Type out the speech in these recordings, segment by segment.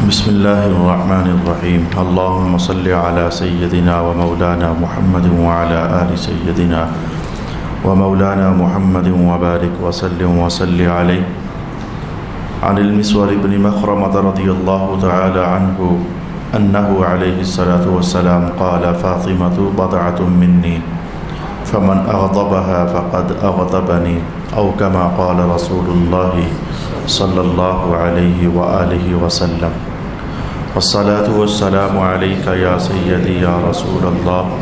بسم الله الرحمن الرحيم. اللهم صل على سيدنا ومولانا محمد وعلى آل سيدنا ومولانا محمد وبارك وسلم وصل عليه. عن المسور بن مخرمة رضي الله تعالى عنه أنه عليه الصلاة والسلام قال: فاطمة بضعة مني فمن أغضبها فقد أغضبني، أو كما قال رسول الله صلى الله عليه وآله وسلم. والصلاة والسلام عليك يا سيدي يا رسول الله،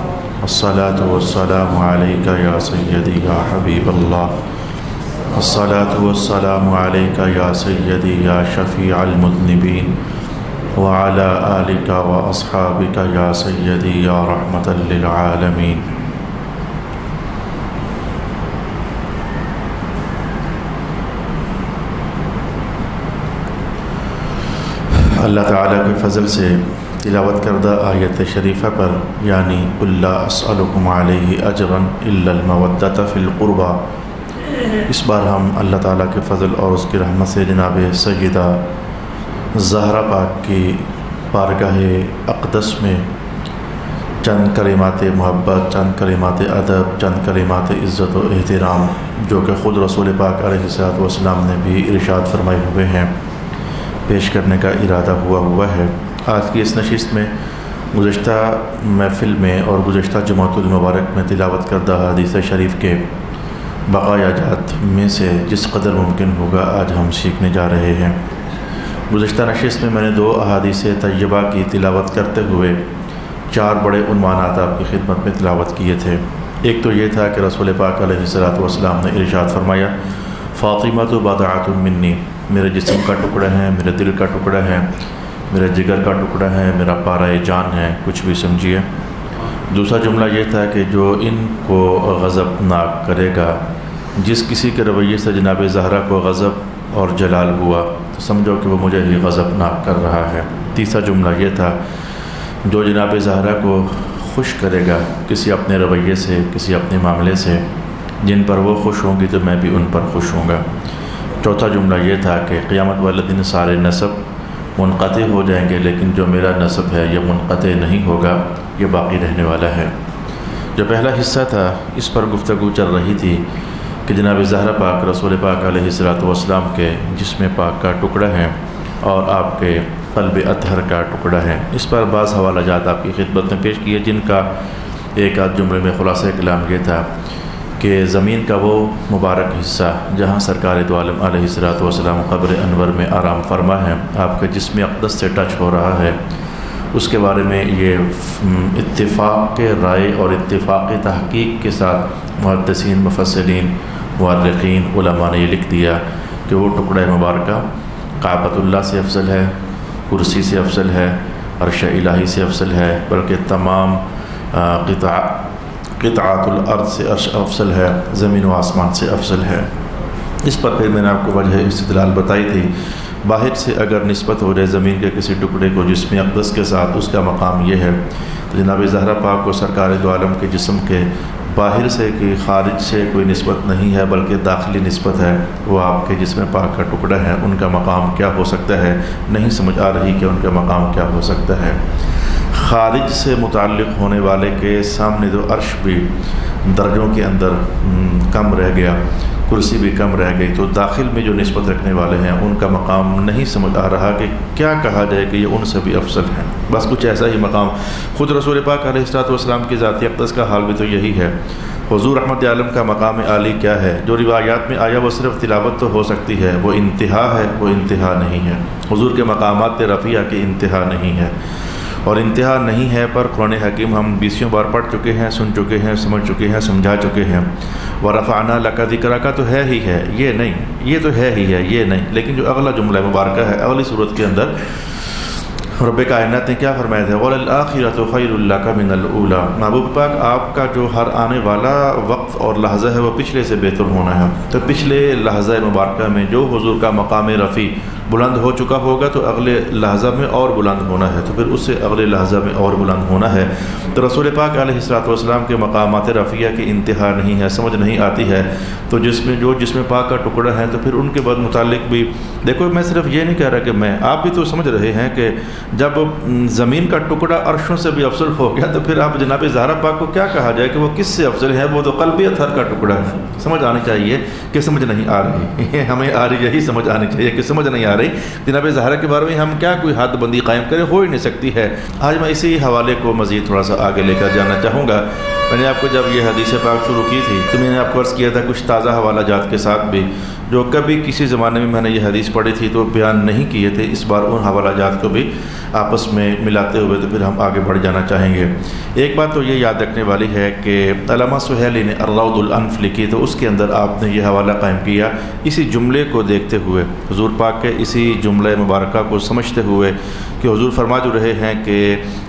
الصلاة والسلام عليك يا سيدي يا حبيب الله، الصلاة والسلام عليك يا سيدي يا شفيع المذنبين، وعلى آلك وأصحابك يا سيدي يا رحمة للعالمين. اللہ تعالیٰ کے فضل سے تلاوت کردہ آیت شریفہ پر یعنی قُل لا أسألكم علیہ اجرا الا المودۃ فی القربى، اس بار ہم اللہ تعالیٰ کے فضل اور اس کی رحمت سے جناب سیدہ زہرا پاک کی بارگاہ اقدس میں چند کلمات محبت، چند کلمات ادب، چند کلمات عزت و احترام جو کہ خود رسول پاک علیہ الصلوۃ والسلام نے بھی ارشاد فرمائے ہوئے ہیں پیش کرنے کا ارادہ ہوا ہے۔ آج کی اس نشست میں گزشتہ محفل میں اور گزشتہ جمعۃ المبارک میں تلاوت کردہ حدیث شریف کے بقایا جات میں سے جس قدر ممکن ہوگا آج ہم سیکھنے جا رہے ہیں۔ گزشتہ نشست میں نے 2 احادیث طیبہ کی تلاوت کرتے ہوئے 4 بڑے عنوانات آپ کی خدمت میں تلاوت کیے تھے۔ ایک تو یہ تھا کہ رسول پاک علیہ الصلوۃ والسلام نے ارشاد فرمایا: فاطمۃ بضعۃ منی، میرے جسم کا ٹکڑا ہے، میرے دل کا ٹکڑا ہے، میرے جگر کا ٹکڑا ہے، میرا پارہ جان ہے، کچھ بھی سمجھیے۔ دوسرا جملہ یہ تھا کہ جو ان کو غضبناک کرے گا، جس کسی کے رویے سے جناب زہرا کو غضب اور جلال ہوا تو سمجھو کہ وہ مجھے ہی غضبناک کر رہا ہے۔ تیسرا جملہ یہ تھا جو جناب زہرا کو خوش کرے گا کسی اپنے رویے سے، کسی اپنے معاملے سے، جن پر وہ خوش ہوں گی تو میں بھی ان پر خوش ہوں گا۔ چوتھا جملہ یہ تھا کہ قیامت والے دن سارے نسب منقطع ہو جائیں گے، لیکن جو میرا نسب ہے یہ منقطع نہیں ہوگا، یہ باقی رہنے والا ہے۔ جو پہلا حصہ تھا اس پر گفتگو چل رہی تھی کہ جناب زہرا پاک رسول پاک علیہ الصلوۃ والسلام کے جسم پاک کا ٹکڑا ہے اور آپ کے قلب اطہر کا ٹکڑا ہے۔ اس پر بعض حوالہ جات آپ کی خدمت میں پیش کیے، جن کا ایک آدھ جملے میں خلاصہ کلام یہ تھا کہ زمین کا وہ مبارک حصہ جہاں سرکار دو عالم علیہ الصلوۃ والسلام قبر انور میں آرام فرما ہے، آپ کے جسم اقدس سے ٹچ ہو رہا ہے، اس کے بارے میں یہ اتفاق کے رائے اور اتفاق تحقیق کے ساتھ محدثین، مفسرین، مورخین، علماء نے یہ لکھ دیا کہ وہ ٹکڑہ مبارکہ کعبۃ اللہ سے افضل ہے، کرسی سے افضل ہے، عرش الہی سے افضل ہے، بلکہ تمام قطعات الارض سے افضل ہے، زمین و آسمان سے افضل ہے۔ اس پر پھر میں نے آپ کو وجہ استدلال بتائی تھی، باہر سے اگر نسبت ہو جائے زمین کے کسی ٹکڑے کو جسم اقدس کے ساتھ، اس کا مقام یہ ہے تو جناب زہرا پاک کو سرکار دو عالم کے جسم کے باہر سے کہ خارج سے کوئی نسبت نہیں ہے بلکہ داخلی نسبت ہے، وہ آپ کے جسم پاک کا ٹکڑا ہے، ان کا مقام کیا ہو سکتا ہے؟ نہیں سمجھ آ رہی کہ ان کا مقام کیا ہو سکتا ہے۔ خارج سے متعلق ہونے والے کے سامنے تو عرش بھی درجوں کے اندر کم رہ گیا، کرسی بھی کم رہ گئی، تو داخل میں جو نسبت رکھنے والے ہیں ان کا مقام نہیں سمجھ آ رہا کہ کیا کہا جائے کہ یہ ان سے بھی افضل ہیں۔ بس کچھ ایسا ہی مقام خود رسول پاک علیہ الصلوۃ والسلام کی ذاتی اقدس کا حال بھی تو یہی ہے۔ حضور رحمت عالم کا مقام عالی کیا ہے؟ جو روایات میں آیا وہ صرف تلاوت تو ہو سکتی ہے، وہ انتہا ہے، وہ انتہا نہیں ہے۔ حضور کے مقامات رفیع کی انتہا نہیں ہے، اور انتہا نہیں ہے پر قرآن حکیم ہم 20 بار پڑھ چکے ہیں، سن چکے ہیں، سمجھ چکے ہیں، سمجھا چکے ہیں۔ وَرَفَعْنَا لَكَ ذِكْرَكَ تو ہے ہی ہے، یہ نہیں، یہ تو ہے ہی ہے، یہ نہیں، لیکن جو اگلا جملہ مبارکہ ہے اگلی صورت کے اندر رب کائنات نے کیا فرمایا تھا؟ وَلَلْآخِرَةُ خَيْرٌ لَكَ مِنَ الْأُولَىٰ، محبوب پاک آپ کا جو ہر آنے والا وقت اور لحظہ ہے وہ پچھلے سے بہتر ہونا ہے۔ تو پچھلے لحظہ مبارکہ میں جو حضور کا مقام رفیع بلند ہو چکا ہوگا تو اگلے لحظہ میں اور بلند ہونا ہے، تو پھر اس سے اگلے لحظہ میں اور بلند ہونا ہے۔ تو رسول پاک علیہ الصلوۃ والسلام کے مقامات رفیع کی انتہا نہیں ہے، سمجھ نہیں آتی ہے۔ تو جسم پاک کا ٹکڑا ہے تو پھر ان کے بعد متعلق بھی دیکھو، میں صرف یہ نہیں کہہ رہا کہ آپ بھی تو سمجھ رہے ہیں کہ جب زمین کا ٹکڑا عرشوں سے بھی افضل ہو گیا تو پھر آپ جناب زہرا پاک کو کیا کہا جائے کہ وہ کس سے افضل ہے؟ وہ تو قلب اطہر کا ٹکڑا ہے۔ سمجھ آنی چاہیے کہ سمجھ نہیں آ رہی ہمیں آ رہی یہی سمجھ آنی چاہیے کہ سمجھ نہیں آ رہی۔ جناب زہرا کے بارے میں ہم کیا کوئی حد بندی قائم کریں؟ ہو ہی نہیں سکتی ہے۔ آج میں اسی حوالے کو مزید تھوڑا سا آگے لے کر جانا چاہوں گا۔ میں نے آپ کو جب یہ حدیث پاک شروع کی تھی تو میں نے آپ کو عرض کیا تھا کچھ تازہ حوالہ جات کے ساتھ بھی، جو کبھی کسی زمانے میں نے یہ حدیث پڑھی تھی تو بیان نہیں کیے تھے، اس بار ان حوالہ جات کو بھی آپس میں ملاتے ہوئے تو پھر ہم آگے بڑھ جانا چاہیں گے۔ ایک بات تو یہ یاد رکھنے والی ہے کہ علامہ سہیلی نے الروض الانف لکھی تو اس کے اندر آپ نے یہ حوالہ قائم کیا اسی جملے کو دیکھتے ہوئے، حضور پاک کے اسی جملہ مبارکہ کو سمجھتے ہوئے کہ حضور فرما جو رہے ہیں کہ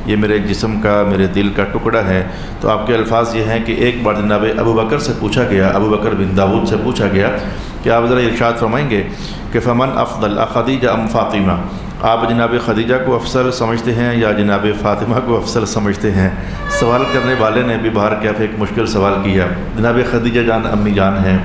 یہ میرے جسم کا، میرے دل کا ٹکڑا ہے۔ تو آپ کے الفاظ یہ ہیں کہ ایک بار جناب ابو بکر سے پوچھا گیا، ابو بکر بن داود سے پوچھا گیا کہ آپ ذرا ارشاد فرمائیں گے کہ فمن افضل خدیجہ ام فاطمہ؟ آپ جناب خدیجہ کو افضل سمجھتے ہیں یا جناب فاطمہ کو افضل سمجھتے ہیں؟ سوال کرنے والے نے بھی باہر کیا ایک مشکل سوال کیا۔ جناب خدیجہ جان امی جان ہیں،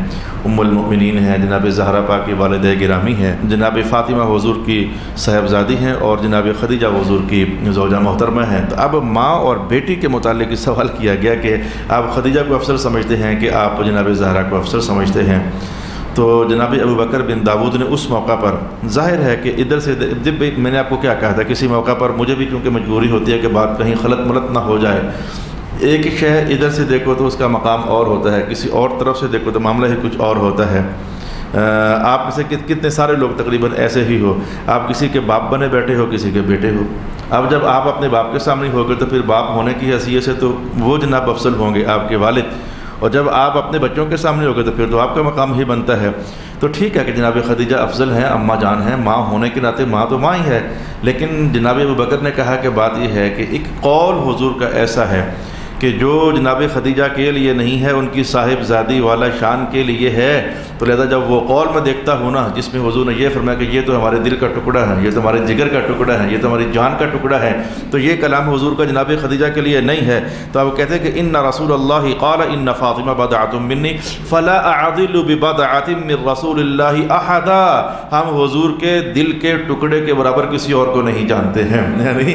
ام المؤمنین ہیں، جناب زہرا پاک کی والدہ گرامی ہیں، جناب فاطمہ حضور کی صاحبزادی ہیں اور جناب خدیجہ حضور کی زوجہ محترمہ ہیں۔ تو اب ماں اور بیٹی کے متعلق سوال کیا گیا کہ آپ خدیجہ کو افضل سمجھتے ہیں کہ آپ جناب زہرا کو افضل سمجھتے ہیں؟ تو جناب ابو بکر بن داود نے اس موقع پر، ظاہر ہے کہ ادھر سے جب میں نے آپ کو کیا کہا تھا، کسی موقع پر مجھے بھی کیونکہ مجبوری ہوتی ہے کہ بات کہیں غلط ملت نہ ہو جائے، ایک شے ادھر سے دیکھو تو اس کا مقام اور ہوتا ہے، کسی اور طرف سے دیکھو تو معاملہ ہی کچھ اور ہوتا ہے۔ آپ میں سے کتنے سارے لوگ تقریباً ایسے ہی ہو، آپ کسی کے باپ بنے بیٹھے ہو، کسی کے بیٹے ہو۔ اب جب آپ اپنے باپ کے سامنے ہو گئے تو پھر باپ ہونے کی حیثیت سے تو وہ جناب افضل ہوں گے آپ کے والد، اور جب آپ اپنے بچوں کے سامنے ہو گئے تو پھر تو آپ کا مقام ہی بنتا ہے۔ تو ٹھیک ہے کہ جناب خدیجہ افضل ہیں، اماں جان ہیں، ماں ہونے کے ناطے ماں تو ماں ہی ہے، لیکن جناب ابو بکر نے کہا کہ بات یہ ہے کہ ایک قول حضور کا ایسا ہے کہ جو جناب خدیجہ کے لیے نہیں ہے ان کی صاحب زادی والا شان کے لیے ہے۔ تو لہذا جب وہ قول میں دیکھتا ہوں نا جس میں حضور نے یہ فرمایا کہ یہ تو ہمارے دل کا ٹکڑا ہے، یہ تو ہمارے جگر کا ٹکڑا ہے، یہ تو ہماری جان کا ٹکڑا ہے، تو یہ کلام حضور کا جناب خدیجہ کے لیے نہیں ہے۔ تو اب کہتے ہیں کہ ان رسول اللہ قال ان فاطمہ بضعۃ منی فلا اعدل ببضعۃ من رسول اللہ احدا۔ ہم حضور کے دل کے ٹکڑے کے برابر کسی اور کو نہیں جانتے ہیں،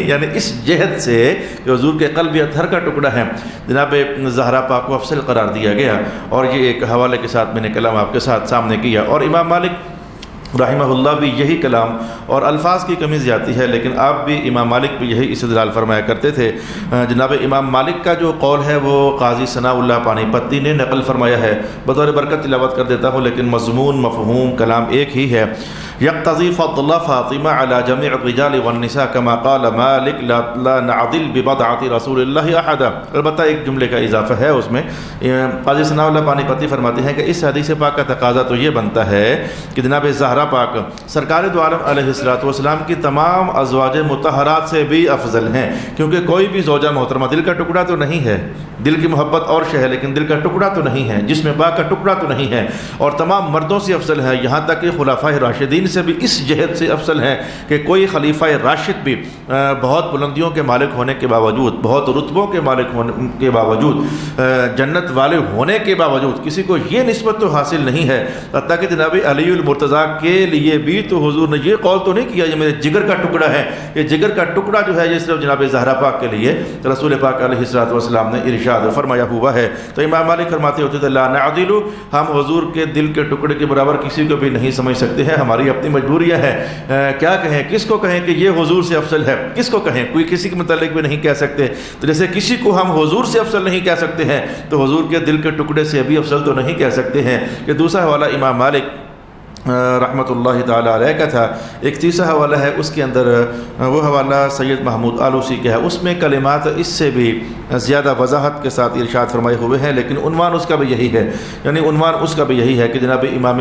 یعنی اس جہت سے کہ حضور کے قلب اطہر کا ٹکڑا ہے جناب زہرا پاک کو افضل قرار دیا گیا۔ اور یہ ایک حوالے کے ساتھ میں نے کلام آپ کے ساتھ سامنے کیا، اور امام مالک رحمہ اللہ بھی یہی کلام، اور الفاظ کی کمی زیادتی ہے لیکن آپ بھی امام مالک بھی یہی استدلال فرمایا کرتے تھے۔ جناب امام مالک کا جو قول ہے وہ قاضی ثناء اللہ پانی پتی نے نقل فرمایا ہے، بطور برکت تلاوت کر دیتا ہوں لیکن مضمون مفہوم کلام ایک ہی ہے۔ یقتضی فضل فاطمہ علی جمیع الرجال والنساء کما قال مالک لا نعدل ببضعۃ رسول اللہ احدا۔ البتہ ایک جملے کا اضافہ ہے اس میں، قاضی ثناء اللہ پانی پتی فرماتے ہیں کہ اس حدیث پاک کا تقاضا تو یہ بنتا ہے کہ جناب زہرا پاک سرکار دو عالم علیہ الصلوۃ والسلام کی تمام ازواج مطہرات سے بھی افضل ہیں، کیونکہ کوئی بھی زوجہ محترمہ دل کا ٹکڑا تو نہیں ہے، دل کی محبت اور شے ہے لیکن دل کا ٹکڑا تو نہیں ہے، جسم پاک کا ٹکڑا تو نہیں ہے، اور تمام مردوں سے افضل ہے، یہاں تک کہ خلفائے راشدین سے بھی اس جہت سے افضل ہیں کہ کوئی خلیفہ راشد بھی بہت بلندیوں کے مالک ہونے کے باوجود، بہت رتبوں کے مالک ہونے کے باوجود، جنت والے ہونے کے باوجود کسی کو یہ نسبت تو حاصل نہیں ہے، حتیٰ کہ جناب علی المرتضیٰ کے لیے بھی تو حضور نے یہ قول تو نہیں کیا یہ میرے جگر کا ٹکڑا ہے، یہ جگر کا ٹکڑا جو ہے یہ صرف جناب زہرا پاک کے لیے رسول پاک علیہ الصلوۃ والسلام نے ارشاد فرمایا ہوا ہے۔ تو امام مالک فرماتے ہوتے تھے لا نعدل، ہم حضور کے دل کے ٹکڑے کے برابر کسی کو بھی نہیں سمجھ سکتے ہیں، ہماری اپنی مجبوریاں ہے، کیا کہیں، کس کو کہیں کہ یہ حضور سے افضل ہے، کس کو کہیں، کوئی کسی کے متعلق بھی نہیں کہہ سکتے۔ تو جیسے کسی کو ہم حضور سے افضل نہیں کہہ سکتے ہیں تو حضور کے دل کے ٹکڑے سے بھی افضل تو نہیں کہہ سکتے ہیں۔ یہ دوسرا حوالہ امام مالک رحمۃ اللہ تعالیٰ علیہ کا تھا۔ ایک تیسرا حوالہ ہے اس کے اندر، وہ حوالہ سید محمود آلوسی کا ہے، اس میں کلمات اس سے بھی زیادہ وضاحت کے ساتھ ارشاد فرمائے ہوئے ہیں، لیکن عنوان اس کا بھی یہی ہے، یعنی عنوان اس کا بھی یہی ہے کہ جناب امام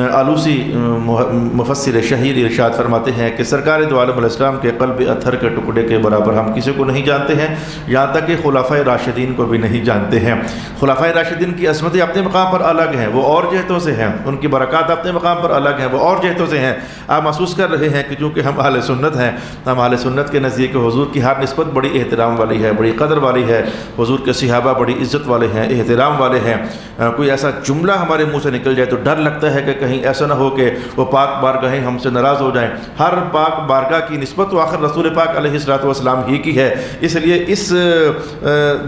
آلوسی مفسر شہیر ارشاد فرماتے ہیں کہ سرکار دو عالم علیہ السلام کے قلب اطہر کے ٹکڑے کے برابر ہم کسی کو نہیں جانتے ہیں، یہاں تک کہ خلفائے راشدین کو بھی نہیں جانتے ہیں۔ خلفائے راشدین کی عظمتیں اپنے مقام پر الگ ہیں، وہ اور جہتوں سے ہیں، ان کی برکات اپنے مقام پر الگ ہیں، وہ اور جہتوں سے ہیں۔ آپ محسوس کر رہے ہیں کہ چونکہ ہم اہل سنت ہیں، ہم اہل سنت کے نزدیک حضور کی ہر نسبت بڑی احترام والی ہے، بڑی قدر والی ہے، حضور کے صحابہ بڑی عزت والے ہیں، احترام والے ہیں۔ کوئی ایسا جملہ ہمارے منہ سے نکل جائے تو ڈر لگتا ہے کہ کہیں ایسا نہ ہو کہ وہ پاک بارگاہیں ہم سے ناراض ہو جائیں۔ ہر پاک بارگاہ کی نسبت تو آخر رسول پاک علیہ السلام ہی کی ہے، اس لیے اس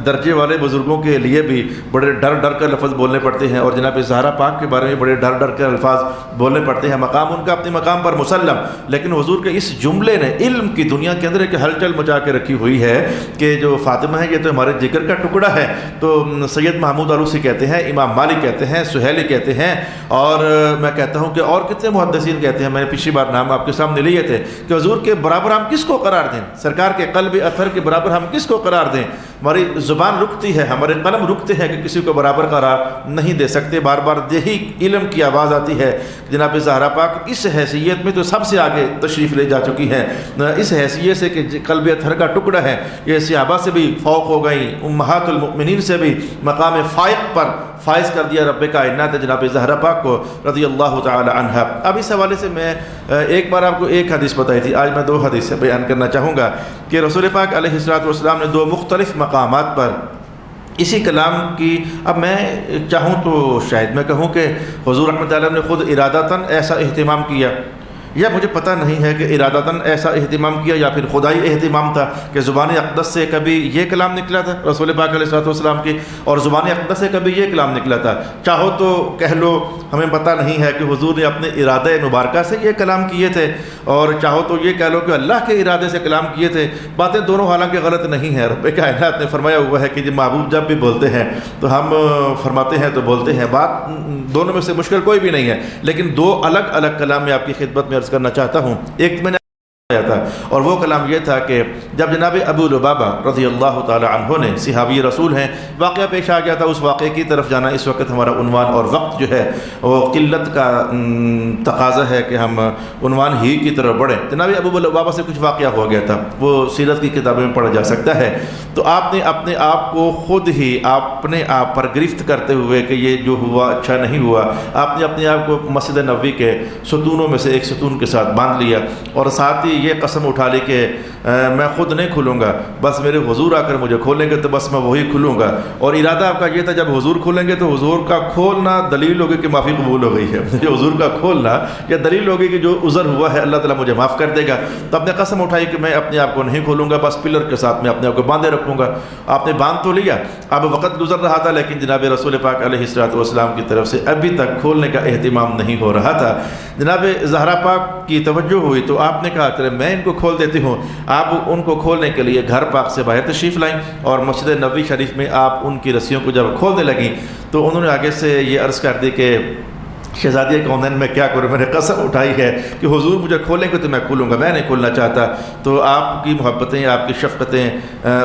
درجے والے بزرگوں کے لیے بھی بڑے ڈر ڈر کر لفظ بولنے پڑتے ہیں، اور جناب زہرا پاک کے بارے میں بڑے ڈر ڈر کر الفاظ بولنے پڑتے ہیں۔ مقام ان کا اپنے مقام پر مسلم، لیکن حضور کے اس جملے نے علم کی دنیا کے اندر ایک ہلچل مچا کے رکھی ہوئی ہے کہ جو فاطمہ ہے یہ تو ہمارے جگر کا ٹکڑا ہے۔ تو سید محمود آلوسی کہتے ہیں، امام مالک کہتے ہیں، سہیلی کہتے ہیں، اور میں کہتا ہوں کہ اور کتنے محدثین کہتے ہیں، میں نے پچھلی بار نام آپ کے سامنے لیے تھے کہ حضور کے برابر ہم کس کو قرار دیں، سرکار کے قلب اطہر کے برابر ہم کس کو قرار دیں۔ ہماری زبان رکتی ہے، ہمارے قلم رکتے ہیں کہ کسی کو برابر قرار نہیں دے سکتے۔ بار بار یہی علم کی آواز آتی ہے، جناب زہرا پاک اس حیثیت میں تو سب سے آگے تشریف لے جا چکی ہیں، اس حیثیت سے کہ قلب اطہر کا ٹکڑا ہے، یہ صحابہ سے بھی فوق ہو گئی، امہات المؤمنین سے بھی مقام فائق پر فائز کر دیا رب کائنات جناب زہرا پاک کو رضی اللہ تعالی عنہا۔ اب اس حوالے سے میں ایک بار آپ کو ایک حدیث بتائی تھی، آج میں دو حدیث بیان کرنا چاہوں گا کہ رسول پاک علیہ السلام نے دو مختلف مقامات پر اسی کلام کی، اب میں چاہوں تو شاید میں کہوں کہ حضور رحمۃ اللہ نے خود ارادتاً ایسا اہتمام کیا، یا مجھے پتہ نہیں ہے کہ ارادتاً ایسا اہتمام کیا یا پھر خدائی اہتمام تھا کہ زبان اقدس سے کبھی یہ کلام نکلا تھا رسول پاک علیہ السلام کی، اور زبان اقدس سے کبھی یہ کلام نکلا تھا۔ چاہو تو کہہ لو، ہمیں پتہ نہیں ہے کہ حضور نے اپنے ارادہ مبارکہ سے یہ کلام کیے تھے، اور چاہو تو یہ کہہ لو کہ اللہ کے ارادے سے کلام کیے تھے۔ باتیں دونوں حالانکہ غلط نہیں ہیں، رب کائنات نے فرمایا ہوا ہے کہ جب محبوب جب بھی بولتے ہیں تو ہم فرماتے ہیں تو بولتے ہیں، بات دونوں میں سے مشکل کوئی بھی نہیں ہے، لیکن دو الگ الگ کلام میں آپ کی خدمت میں عرض کرنا چاہتا ہوں۔ ایک میں نے تھا، اور وہ کلام یہ تھا کہ جب جناب ابو لبابہ رضی اللہ تعالی عنہ نے، صحابی رسول ہیں، واقعہ پیش آ گیا تھا، اس واقعے کی طرف جانا اس وقت ہمارا عنوان اور وقت جو ہے وہ قلت کا تقاضا ہے کہ ہم عنوان ہی کی طرف بڑھیں۔ جناب ابو لبابہ سے کچھ واقعہ ہو گیا تھا، وہ سیرت کی کتابوں میں پڑھا جا سکتا ہے۔ تو آپ نے اپنے آپ کو خود ہی اپنے آپ پر گرفت کرتے ہوئے کہ یہ جو ہوا اچھا نہیں ہوا، آپ نے اپنے آپ کو مسجد نبوی کے ستونوں میں سے ایک ستون کے ساتھ باندھ لیا، اور ساتھ ہی یہ قسم اٹھا لی کہ میں خود نہیں کھلوں گا، بس میرے حضور آ کر مجھے کھولیں گے تو بس میں وہی کھلوں گا۔ اور ارادہ آپ کا یہ تھا جب حضور کھولیں گے تو حضور کا کھولنا دلیل ہوگی کہ معافی قبول ہو گئی ہے، جو حضور کا کھولنا یا دلیل ہوگی کہ جو عذر ہوا ہے اللہ تعالیٰ مجھے معاف کر دے گا۔ تو آپ نے قسم اٹھائی کہ میں اپنے آپ کو نہیں کھولوں گا، بس پلر کے ساتھ میں اپنے آپ کو باندھے رکھوں گا۔ آپ نے باندھ تو لیا، اب وقت گزر رہا تھا، لیکن جناب رسول پاک علیہ السلام کی طرف سے ابھی تک کھولنے کا اہتمام نہیں ہو رہا تھا۔ جناب زہرا پاک کی توجہ ہوئی تو آپ نے کہا کہ میں ان کو کھول دیتی ہوں۔ آپ ان کو کھولنے کے لیے گھر پاک سے باہر تشریف لائیں، اور مسجد نبوی شریف میں آپ ان کی رسیوں کو جب کھولنے لگیں تو انہوں نے آگے سے یہ عرض کر دی کہ شہزادی کونین میں کیا کروں، میں نے قسم اٹھائی ہے کہ حضور مجھے کھولیں گے تو میں کھولوں گا، میں نہیں کھولنا چاہتا۔ تو آپ کی محبتیں، آپ کی شفقتیں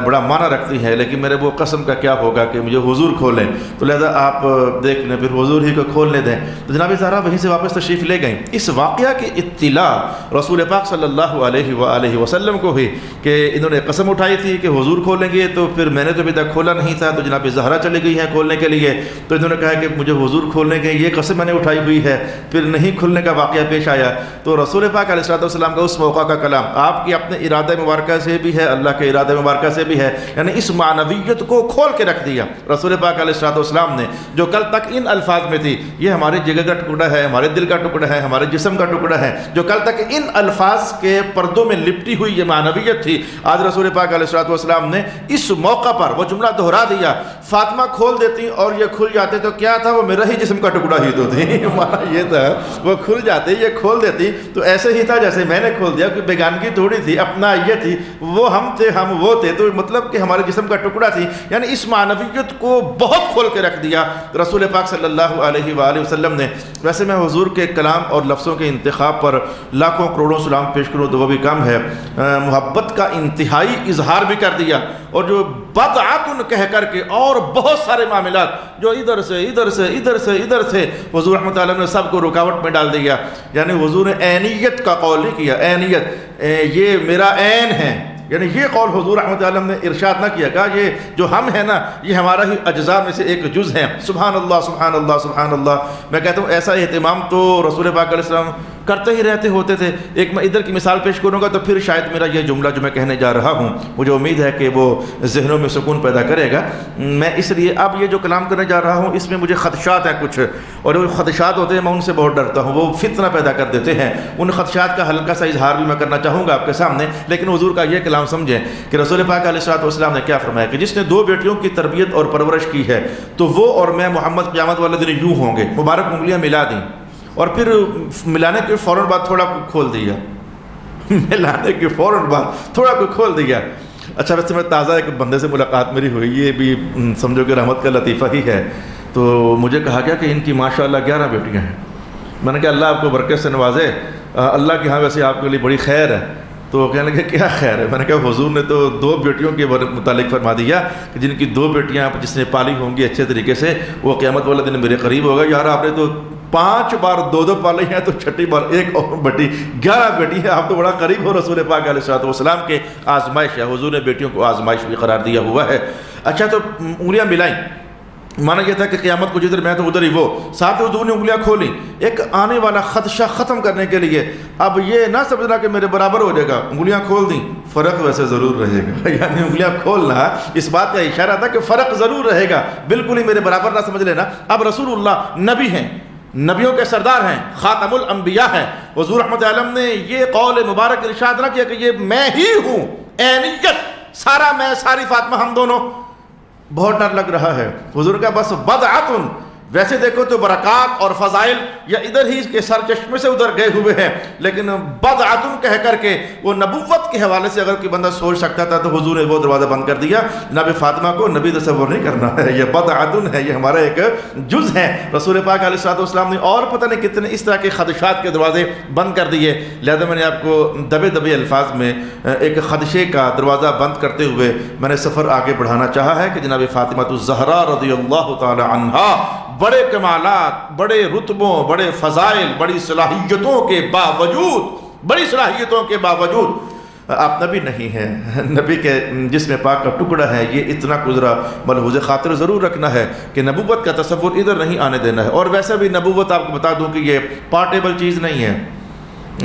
بڑا معنی رکھتی ہیں، لیکن میرے وہ قسم کا کیا ہوگا کہ مجھے حضور کھولیں، تو لہذا آپ دیکھ لیں، پھر حضور ہی کو کھولنے دیں۔ تو جناب زہرا وہیں سے واپس تشریف لے گئیں۔ اس واقعہ کی اطلاع رسول پاک صلی اللہ علیہ وآلہ وسلم کو ہوئی کہ انہوں نے قسم اٹھائی تھی کہ حضور کھولیں گے، تو پھر میں نے تو ابھی تک کھولا نہیں تھا، تو جناب زہرا چلی گئی ہیں کھولنے کے لیے، تو انہوں نے کہا کہ مجھے حضور کھولنے کے یہ قسم میں نے اٹھائی ہوئی ہے، پھر نہیں کھلنے کا واقعہ پیش آیا۔ تو رسول پاک علیہ السلام کا اس موقع کا کلام آپ کی اپنے ارادہ مبارکہ سے بھی ہے، اللہ کے ارادہ مبارکہ سے بھی ہے، یعنی اس معنویت کو کھول کے رکھ دیا رسول پاک علیہ السلام نے، جو کل تک ان الفاظ میں تھی، یہ ہمارے جگر کا ٹکڑا ہے، ہمارے دل کا ٹکڑا ہے، ہمارے جسم کا ٹکڑا ہے، جو کل تک ان الفاظ کے پردوں میں لپٹی ہوئی یہ معنویت تھی، آج رسول پاک علیہ السلام نے اس موقع پر وہ جملہ دہرا دیا۔ فاطمہ کھول دیتی اور یہ کھل جاتے تو کیا تھا، وہ میرا ہی جسم کا ٹکڑا ہی تو تھی، معنی یہ تھا وہ کھل جاتے، یہ کھول دیتی تو ایسے ہی تھا جیسے میں نے کھول دیا، کوئی بیگانگی تھوڑی تھی، اپنا یہ تھی، وہ ہم تھے ہم وہ تھے، تو مطلب کہ ہمارے جسم کا ٹکڑا تھی، یعنی اس معنویت کو بہت کھول کے رکھ دیا رسول پاک صلی اللہ علیہ وآلہ وسلم نے۔ ویسے میں حضور کے کلام اور لفظوں کے انتخاب پر لاکھوں کروڑوں سلام پیش کروں تو وہ بھی کم ہے، محبت کا انتہائی اظہار بھی کر دیا، اور جو بدعت کہہ کر کے اور بہت سارے معاملات جو ادھر سے ادھر سے ادھر سے ادھر سے حضور رحمۃ تعالیٰ نے سب کو رکاوٹ میں ڈال دیا. یعنی حضور نے عینیت کا قول نہیں کیا. عینیت یہ میرا عین ہے، یعنی یہ قول حضور رحمۃ اللہ علیہ نے ارشاد نہ کیا. کہا یہ جو ہم ہیں نا یہ ہمارا ہی اجزاء میں سے ایک جز ہے. سبحان اللہ سبحان اللہ سبحان اللہ. میں کہتا ہوں ایسا اہتمام تو رسول پاک علیہ السلام کرتے ہی رہتے ہوتے تھے. ایک میں ادھر کی مثال پیش کروں گا تو پھر شاید میرا یہ جملہ جو میں کہنے جا رہا ہوں مجھے امید ہے کہ وہ ذہنوں میں سکون پیدا کرے گا. میں اس لیے اب یہ جو کلام کرنے جا رہا ہوں اس میں مجھے خدشات ہیں کچھ، اور جو خدشات ہوتے ہیں میں ان سے بہت ڈرتا ہوں، وہ فتنہ پیدا کر دیتے ہیں. ان خدشات کا ہلکا سا اظہار بھی میں کرنا چاہوں گا آپ کے سامنے، لیکن حضور کا یہ کلام سمجھیں کہ رسول پاک علیہ السلام نے کیا فرمایا کہ جس نے 2 بیٹیوں کی تربیت اور پرورش کی ہے تو وہ اور میں محمد قیامت والے دن یوں ہوں گے. مبارک انگلیاں ملا دیں اور پھر ملانے کے فوراً بعد تھوڑا کو کھول دیا. ملانے کے فوراً بعد تھوڑا کو کھول دیا. اچھا ویسے میں تازہ ایک بندے سے ملاقات میری ہوئی، یہ بھی سمجھو کہ رحمت کا لطیفہ ہی ہے. تو مجھے کہا گیا کہ ان کی ماشاءاللہ 11 بیٹیاں ہیں. میں نے کہا اللہ آپ کو برکت سے نوازے، اللہ کے ہاں ویسے آپ کے لیے بڑی خیر ہے. تو کہنے لگے کیا خیر ہے؟ میں نے کہا حضور نے تو 2 بیٹیوں کے متعلق فرما دیا کہ جن کی 2 بیٹیاں جس نے پالی ہوں گی اچھے طریقے سے وہ قیامت والے دن میرے قریب ہوگا. یار آپ نے تو 5 بار 2 پالی ہیں تو 6ٹھی بار ایک اور بیٹی، 11 بیٹی ہے. آپ تو بڑا قریب ہو رسول پاک علیہ السلام کے. آزمائش ہے، حضور نے بیٹیوں کو آزمائش بھی قرار دیا ہوا ہے. اچھا تو انگلیاں ملائیں، مانا یہ تھا کہ قیامت کو جدھر میں تو ادھر ہی وہ. ساتھ ہی حضور نے انگلیاں کھولیں ایک آنے والا خدشہ ختم کرنے کے لیے. اب یہ نہ سمجھنا کہ میرے برابر ہو جائے گا. انگلیاں کھول دیں، فرق ویسے ضرور رہے گا. یعنی انگلیاں کھولنا اس بات کا اشارہ تھا کہ فرق ضرور رہے گا، بالکل ہی میرے برابر نہ سمجھ لینا. اب رسول اللہ نبی ہیں، نبیوں کے سردار ہیں، خاتم الانبیاء ہیں. حضور رحمۃ اللہ علیہ نے یہ قول مبارک ارشاد نہ کیا کہ یہ میں ہی ہوں. عینیت سارا میں، ساری فاطمہ، ہم دونوں. بہت ڈر لگ رہا ہے. حضور کا بس بدعتن، ویسے دیکھو تو برکات اور فضائل یا ادھر ہی کے سر چشمے سے ادھر گئے ہوئے ہیں، لیکن بدعتن کہہ کر کے وہ نبوت کے حوالے سے اگر کوئی بندہ سوچ سکتا تھا تو حضور نے وہ دروازہ بند کر دیا. جناب فاطمہ کو نبی تصور نہیں کرنا ہے، یہ بدعتن ہے، یہ ہمارا ایک جز ہے. رسول پاک علیہ السلام نے اور پتہ نہیں کتنے اس طرح کے خدشات کے دروازے بند کر دیے. لہذا میں نے آپ کو دبے دبے الفاظ میں ایک خدشے کا دروازہ بند کرتے ہوئے میں نے سفر آگے بڑھانا چاہا ہے کہ جناب فاطمہ الزہرا رضی اللہ تعالی عنہا بڑے کمالات، بڑے رتبوں، بڑے فضائل، بڑی صلاحیتوں کے باوجود آپ نبی نہیں ہیں. نبی کے جسم پاک کا ٹکڑا ہے. یہ اتنا گزرا ملحوظ خاطر ضرور رکھنا ہے کہ نبوت کا تصور ادھر نہیں آنے دینا ہے. اور ویسے بھی نبوت آپ کو بتا دوں کہ یہ پارٹیبل چیز نہیں ہے،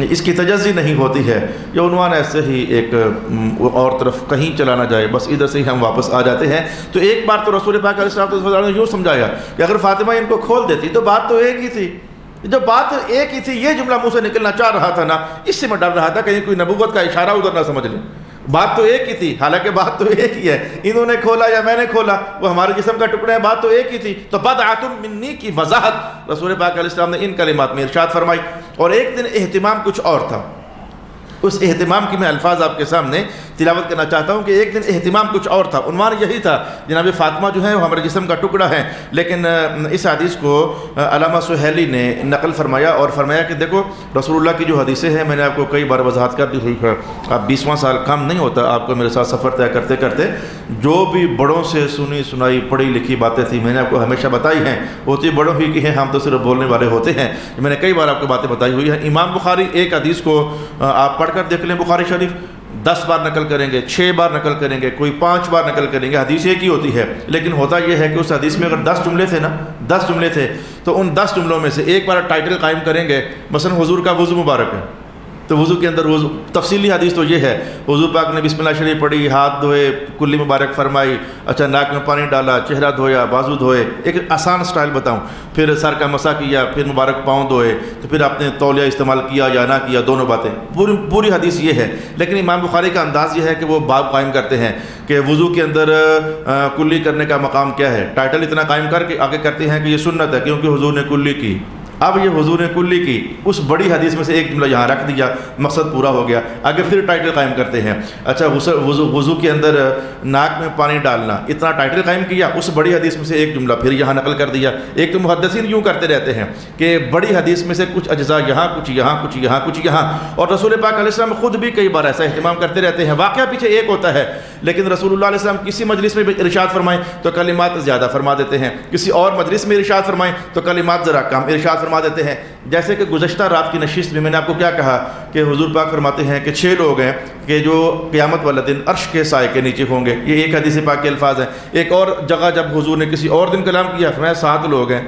اس کی تجزی نہیں ہوتی ہے. یہ عنوان ایسے ہی ایک اور طرف کہیں چلا نہ جائے، بس ادھر سے ہی ہم واپس آ جاتے ہیں. تو ایک بار تو رسول پاک علیہ السلام نے یوں سمجھایا کہ اگر فاطمہ ان کو کھول دیتی تو بات تو ایک ہی تھی. جو بات ایک ہی تھی یہ جملہ منہ سے نکلنا چاہ رہا تھا نا، اس سے میں ڈر رہا تھا کہ کوئی نبوت کا اشارہ ادھر نہ سمجھ لیں. بات تو ایک ہی تھی، حالانکہ بات تو ایک ہی ہے. انہوں نے کھولا یا میں نے کھولا، وہ ہمارے جسم کا ٹکڑا ہے، بات تو ایک ہی تھی. تو بدعۃ منی کی وضاحت رسول پاک علیہ السلام نے ان کلمات میں ارشاد فرمائی. اور ایک دن اہتمام کچھ اور تھا، اس اہتمام کی میں الفاظ آپ کے سامنے تلاوت کرنا چاہتا ہوں کہ ایک دن اہتمام کچھ اور تھا. عنوان یہی تھا جناب فاطمہ جو ہے وہ ہمارے جسم کا ٹکڑا ہے. لیکن اس حدیث کو علامہ سہیلی نے نقل فرمایا اور فرمایا کہ دیکھو رسول اللہ کی جو حدیثیں ہیں میں نے آپ کو کئی بار وضاحت کر دی ہوئی ہے. اب 20واں سال کم نہیں ہوتا آپ کو میرے ساتھ سفر طے کرتے کرتے. جو بھی بڑوں سے سنی سنائی پڑھی لکھی باتیں تھیں میں نے آپ کو ہمیشہ بتائی ہیں، ہوتی بڑوں ہی کی ہیں، ہم تو صرف بولنے والے ہوتے ہیں. میں نے کئی بار آپ کو باتیں بتائی ہوئی ہیں. امام بخاری ایک حدیث کو آپ پڑھ کر دیکھ لیں، بخاری شریف 10 بار نقل کریں گے، 6 بار نقل کریں گے، کوئی 5 بار نقل کریں گے. حدیث ایک ہی ہوتی ہے، لیکن ہوتا یہ ہے کہ اس حدیث میں اگر 10 جملے تھے نا، 10 جملے تھے تو ان 10 جملوں میں سے ایک بار ٹائٹل قائم کریں گے. مثلا حضور کا وضو مبارک ہے تو وضو کے اندر وضو تفصیلی حدیث تو یہ ہے حضور پاک نے بسم اللہ شریف پڑھی، ہاتھ دھوئے، کلی مبارک فرمائی، اچھا ناک میں پانی ڈالا، چہرہ دھویا، بازو دھوئے. ایک آسان سٹائل بتاؤں، پھر سر کا مسح کیا، پھر مبارک پاؤں دھوئے، تو پھر آپ نے تولیہ استعمال کیا یا نہ کیا، دونوں باتیں. پوری حدیث یہ ہے. لیکن امام بخاری کا انداز یہ ہے کہ وہ باب قائم کرتے ہیں کہ وضو کے اندر کلی کرنے کا مقام کیا ہے. ٹائٹل اتنا قائم کر کے آگے کرتے ہیں کہ یہ سنت ہے کیونکہ حضور نے کلی کی. اب یہ حضور نے کلی کی، اس بڑی حدیث میں سے ایک جملہ یہاں رکھ دیا، مقصد پورا ہو گیا. آگے پھر ٹائٹل قائم کرتے ہیں، اچھا وضو کے اندر ناک میں پانی ڈالنا، اتنا ٹائٹل قائم کیا، اس بڑی حدیث میں سے ایک جملہ پھر یہاں نقل کر دیا. ایک تو محدثین یوں کرتے رہتے ہیں کہ بڑی حدیث میں سے کچھ اجزاء یہاں، کچھ یہاں، کچھ یہاں، کچھ یہاں. اور رسول پاک علیہ السلام خود بھی کئی بار ایسا اہتمام کرتے رہتے ہیں. واقعہ پیچھے ایک ہوتا ہے، لیکن رسول اللہ علیہ السلام کسی مجلس میں ارشاد فرمائیں تو کلمات زیادہ فرما دیتے ہیں، کسی اور مجلس میں ارشاد فرمائیں تو کلمات ذرا کم ارشاد فرما دیتے ہیں. جیسے کہ گزشتہ رات کی نشست میں نے آپ کو کیا کہا کہ حضور پاک فرماتے ہیں کہ 6 لوگ ہیں کہ جو قیامت والا دن عرش کے سائے کے نیچے ہوں گے. یہ ایک حدیث پاک کے الفاظ ہیں. ایک اور جگہ جب حضور نے کسی اور دن کلام کیا فرمایا 7 لوگ ہیں.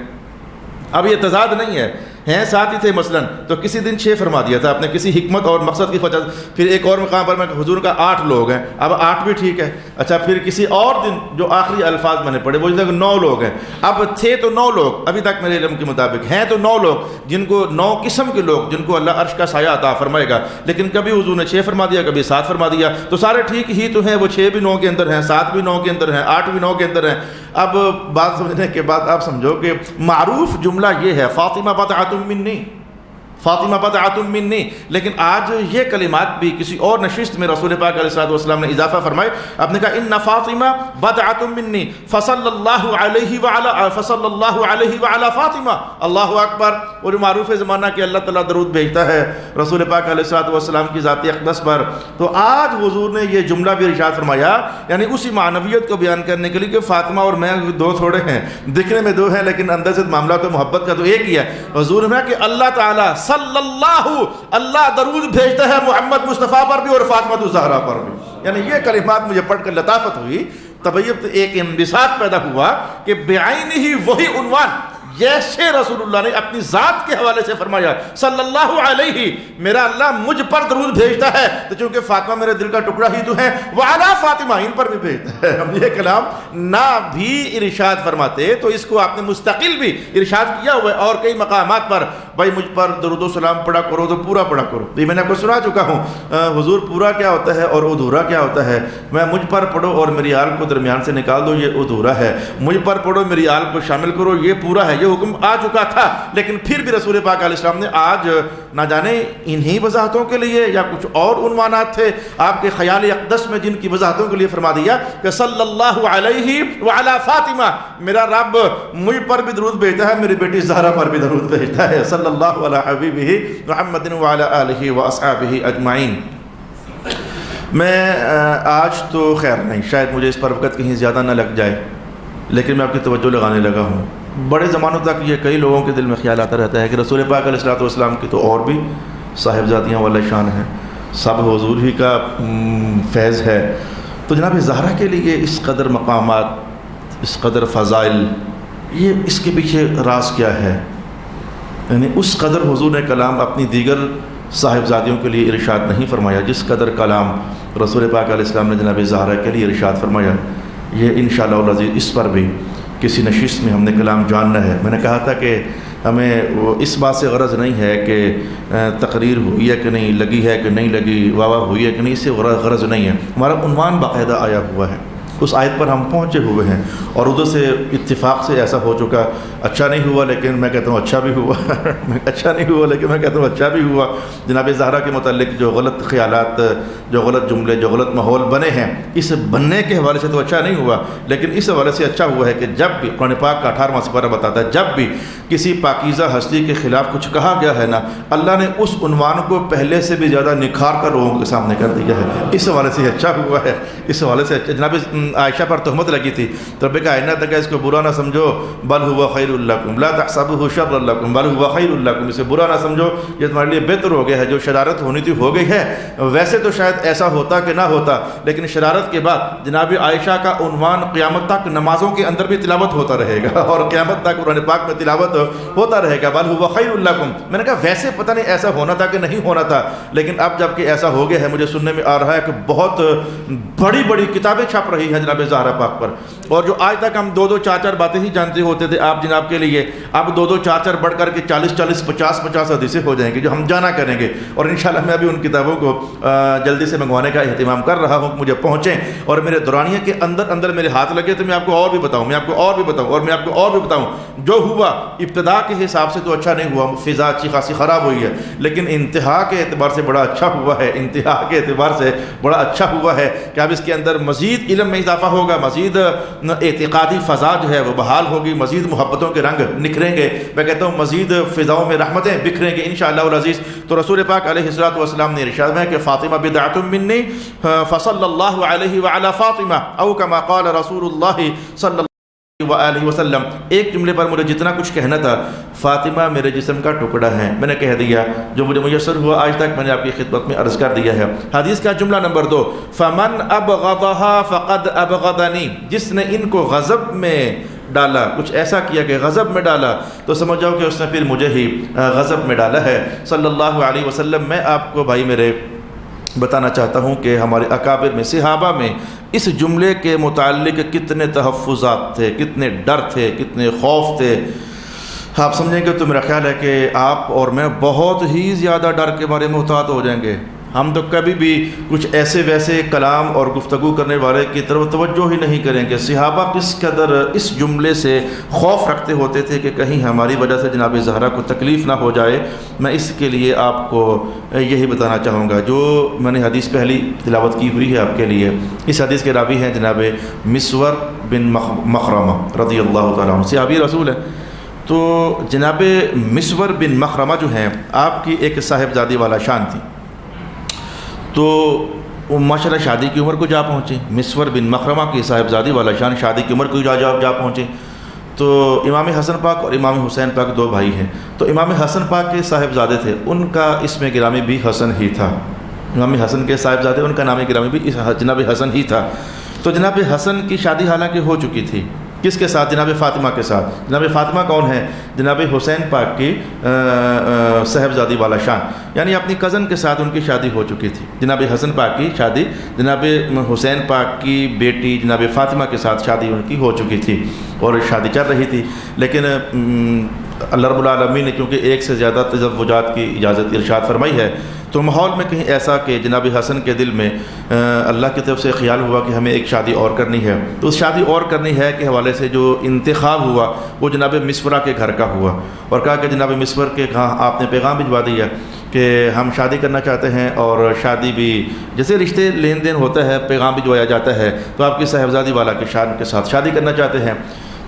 اب یہ تضاد نہیں ہے, ہیں 7 ہی تھے مثلا, تو کسی دن 6 فرما دیا تھا آپ نے کسی حکمت اور مقصد کی وجہ. پھر ایک اور مقام پر میں حضور کا 8 لوگ ہیں, اب 8 بھی ٹھیک ہے. اچھا پھر کسی اور دن جو آخری الفاظ میں نے پڑھے وہ 9 لوگ ہیں. اب تھے تو 9 لوگ ابھی تک میرے علم کے مطابق, ہیں تو 9 لوگ جن کو 9 قسم کے لوگ جن کو اللہ عرش کا سایہ عطا فرمائے گا. لیکن کبھی حضور نے 6 فرما دیا, کبھی 7 فرما دیا, تو سارے ٹھیک ہی تو ہیں. وہ 6 بھی 9 کے اندر ہیں, 7 بھی 9 کے اندر ہیں, 8 بھی 9 کے اندر ہیں. اب بات سمجھنے کے بعد آپ سمجھو کہ معروف جملہ یہ ہے فاطمہ بضعۃ منی, فاطمہ بضعۃ منی. لیکن آج یہ کلمات بھی کسی اور نشست میں رسول پاک علیہ الصلوۃ والسلام نے اضافہ فرمائے. آپ نے کہا ان فاطمہ بضعۃ منی فصلی اللہ علیہ وعلی فاطمہ. اللہ اکبر. اور معروف زمانہ کہ اللہ تعالیٰ درود بھیجتا ہے رسول پاک علیہ الصلوۃ والسلام کی ذات اقدس پر. تو آج حضور نے یہ جملہ بھی ارشاد فرمایا, یعنی اسی معنویت کو بیان کرنے کے لیے کہ فاطمہ اور میں 2 تھوڑے ہیں, دکھنے میں 2 ہیں لیکن اندر سے معاملہ تو محبت کا تو ایک ہی ہے. حضور نے کہ اللہ تعالیٰ صلی اللہ درود بھیجتا ہے محمد مصطفیٰ پر بھی اور فاطمہ الزہرا پر بھی. یعنی یہ کلمات مجھے پڑھ کر لطافت ہوئی, طبیعت ایک انبساط پیدا ہوا کہ بعین ہی وہی عنوان جیسے رسول اللہ نے اپنی ذات کے حوالے سے فرمایا صلی اللہ علیہ, میرا اللہ مجھ پر درود بھیجتا ہے تو چونکہ فاطمہ میرے دل کا ٹکڑا ہی تو ہے, وعلی فاطمہ ان پر بھی بھیجتا ہے. ہم یہ کلام نہ بھی ارشاد فرماتے تو اس کو آپ نے مستقل بھی ارشاد کیا ہوا ہے اور کئی مقامات پر, بھائی مجھ پر درود و سلام پڑھا کرو تو پورا پڑھا کرو. یہ میں نے آپ کو سنا چکا ہوں. حضور پورا کیا ہوتا ہے اور ادھورا کیا ہوتا ہے. میں مجھ پر پڑھو اور میری آل کو درمیان سے نکال دو, یہ ادھورا ہے. مجھ پر پڑھو میری آل کو شامل کرو, یہ پورا ہے. یہ حکم آ چکا تھا لیکن پھر بھی رسول پاک علیہ السلام نے آج نہ جانے انہی وضاحتوں کے لیے یا کچھ اور عنوانات تھے آپ کے خیال اقدس میں جن کی وضاحتوں کے لیے فرما دیا کہ صلی اللہ علیہ وعلی فاطمہ, میرا رب مجھ پر بھی درود بھیجتا ہے, میری بیٹی زہرا پر بھی درود بھیجتا ہے. صلی اللہ علی حبیبہ محمد وعلی آلہ واصحابہ اجمعین. میں آج تو خیر نہیں, شاید مجھے اس پر وقت کہیں زیادہ نہ لگ جائے, لیکن میں آپ کی توجہ لگانے لگا ہوں. بڑے زمانوں تک یہ کئی لوگوں کے دل میں خیال آتا رہتا ہے کہ رسول پاک علیہ الصلوۃ والسلام کی تو اور بھی صاحبزادیاں والا شان ہیں, سب حضور ہی کا فیض ہے. تو جناب زہرا کے لیے اس قدر مقامات, اس قدر فضائل, یہ اس کے پیچھے راز کیا ہے؟ یعنی اس قدر حضور نے کلام اپنی دیگر صاحبزادیوں کے لیے ارشاد نہیں فرمایا جس قدر کلام رسول پاک علیہ السلام نے جناب زہرا کے لیے ارشاد فرمایا. یہ انشاءاللہ العزیز اس پر بھی کسی نشست میں ہم نے کلام جاننا ہے. میں نے کہا تھا کہ ہمیں وہ اس بات سے غرض نہیں ہے کہ تقریر ہوئی ہے کہ نہیں, لگی ہے کہ نہیں لگی, واہ واہ ہوئی ہے کہ نہیں, اس سے غرض نہیں ہے. ہمارا عنوان باقاعدہ آیا ہوا ہے, اس آیت پر ہم پہنچے ہوئے ہیں اور ادھر سے اتفاق سے ایسا ہو چکا. اچھا نہیں ہوا لیکن میں کہتا ہوں اچھا بھی ہوا, اچھا نہیں ہوا لیکن میں کہتا ہوں اچھا بھی ہوا. جناب زہرا کے متعلق جو غلط خیالات, جو غلط جملے, جو غلط ماحول بنے ہیں, اس بننے کے حوالے سے تو اچھا نہیں ہوا, لیکن اس حوالے سے اچھا ہوا ہے کہ جب بھی قرآن پاک کا 18واں سپارہ بتاتا ہے جب بھی کسی پاکیزہ ہستی کے خلاف کچھ کہا گیا ہے نا, اللہ نے اس عنوان کو پہلے سے بھی زیادہ نکھار کر لوگوں کے سامنے کر دیا ہے. اس حوالے سے اچھا ہوا ہے, اس حوالے سے اچھا. جناب عائشہ پر تہمت لگی تھی تو رب کا آئینہ تک اس کو برا نہ سمجھو, بل ہوا خیر لکم لا تحسبوه شرا لکم بل ہوا خیر لکم, اسے برا نہ سمجھو یہ تمہارے لیے بہتر ہو گیا ہے. جو شرارت ہونی تھی ہو گئی ہے. ویسے تو شاید ایسا ہوتا کہ نہ ہوتا, لیکن شرارت کے بعد جناب عائشہ کا عنوان قیامت تک نمازوں کے اندر بھی تلاوت ہوتا رہے گا اور قیامت تک قرآن پاک میں تلاوت ہوتا رہے گا, بل ہوا خیر لکم. میں نے کہا ویسے پتہ نہیں ایسا ہونا تھا کہ نہیں ہونا تھا, لیکن اب جب کہ ایسا ہو گیا ہے مجھے سننے میں آ رہا ہے کہ بہت بڑی بڑی کتابیں چھپ رہی ہیں جناب زہرا پاک پر. اور جو آج تک ہم 2-2 4-4 باتیں ہی جانتے ہوتے تھے آپ جناب کے لیے, اب 2-2 4-4 بڑھ کر کے 40-40 50-50 حدیثیں ہو جائیں گی جو ہم جانا کریں گے. اور انشاءاللہ میں ابھی ان کتابوں کو جلدی سے منگوانے کا اہتمام کر رہا ہوں, مجھے پہنچیں اور میرے دورانیہ کے اندر میرے ہاتھ لگے تو میں آپ کو اور بھی بتاؤں, میں آپ کو اور بھی بتاؤں اور میں آپ کو اور بھی بتاؤں. جو ہوا ابتدا کے حساب سے تو اچھا نہیں ہوا, فضا اچھی خاصی خراب ہوئی ہے, لیکن انتہا کے اعتبار سے بڑا اچھا ہوا ہے, انتہا کے اعتبار سے بڑا اچھا ہوا ہے کہ اب اس کے اندر مزید علم میں اضافہ ہوگا, مزید اعتقادی فضا جو ہے وہ بحال ہوگی, مزید محبتوں کے رنگ نکھریں گے. میں کہتا ہوں مزید فضاؤں میں رحمتیں بکھریں گے انشاءاللہ العزیز. تو رسول پاک علیہ الصلوۃ والسلام نے ارشاد ہے کہ فاطمہ بضعۃ منی فصلی اللہ علیہ وعلی فاطمہ او کما قال رسول اللہ صلی اللہ وآلہ وسلم، ایک جملے پر مجھے جتنا کچھ کہنا تھا، فاطمہ میرے جسم کا ٹکڑا ہے، میں نے کہہ دیا، جو مجھے میسر ہوا آج تک میں نے آپ کی خدمت میں عرض کر دیا ہے۔ حدیث کا جملہ نمبر 2، فمن ابغضها فقد ابغضنی، جس نے ان کو غضب میں ڈالا، کچھ ایسا کیا کہ غضب میں ڈالا، تو سمجھ جاؤ کہ اس نے پھر مجھے ہی غضب میں ڈالا ہے صلی اللہ علیہ وسلم۔ میں آپ کو بھائی میرے بتانا چاہتا ہوں کہ ہمارے اکابر میں، صحابہ میں اس جملے کے متعلق کتنے تحفظات تھے، کتنے ڈر تھے، کتنے خوف تھے۔ آپ سمجھیں گے تو میرا خیال ہے کہ آپ اور میں بہت ہی زیادہ ڈر کے بارے محتاط ہو جائیں گے۔ ہم تو کبھی بھی کچھ ایسے ویسے کلام اور گفتگو کرنے والے کی طرف توجہ ہی نہیں کریں گے۔ صحابہ کس قدر اس جملے سے خوف رکھتے ہوتے تھے کہ کہیں ہماری وجہ سے جناب زہرا کو تکلیف نہ ہو جائے۔ میں اس کے لیے آپ کو یہی بتانا چاہوں گا، جو میں نے حدیث پہلی تلاوت کی ہوئی ہے آپ کے لیے، اس حدیث کے راوی ہیں جناب مسور بن مخرمہ رضی اللہ تعالیٰ عنہ، صحابی رسول ہے۔ تو جناب مسور بن مخرمہ جو ہیں، آپ کی ایک صاحبزادی والا شان تھی، تو وہ ماشاءاللہ شادی کی عمر کو جا پہنچے۔ مسور بن مخرمہ کی صاحبزادی والا شان شادی کی عمر کو جا پہنچے۔ تو امام حسن پاک اور امام حسین پاک دو بھائی ہیں، تو امام حسن پاک کے صاحبزادے تھے، ان کا اسم گرامی بھی حسن ہی تھا۔ امام حسن کے صاحبزادے، ان کا نام گرامی بھی جناب حسن ہی تھا۔ تو جناب حسن کی شادی حالانکہ ہو چکی تھی، کس کے ساتھ؟ جناب فاطمہ کے ساتھ۔ جناب فاطمہ کون ہے؟ جناب حسین پاک کی صاحبزادی والا شان، یعنی اپنی کزن کے ساتھ ان کی شادی ہو چکی تھی۔ جناب حسن پاک کی شادی جناب حسین پاک کی بیٹی جناب فاطمہ کے ساتھ شادی ان کی ہو چکی تھی، اور شادی چل رہی تھی، لیکن اللہ رب العالمین نے کیونکہ ایک سے زیادہ تزوجات کی اجازت ارشاد فرمائی ہے، تو ماحول میں کہیں ایسا کہ جناب حسن کے دل میں اللہ کی طرف سے خیال ہوا کہ ہمیں ایک شادی اور کرنی ہے، تو اس شادی اور کرنی ہے کے حوالے سے جو انتخاب ہوا وہ جناب مسورہ کے گھر کا ہوا، اور کہا کہ جناب مسور کے کہاں آپ نے پیغام بھجوا دیا کہ ہم شادی کرنا چاہتے ہیں، اور شادی بھی جیسے رشتے لین دین ہوتا ہے پیغام بھجوایا جاتا ہے، تو آپ کی صاحبزادی والا کے شان کے ساتھ شادی کرنا چاہتے ہیں۔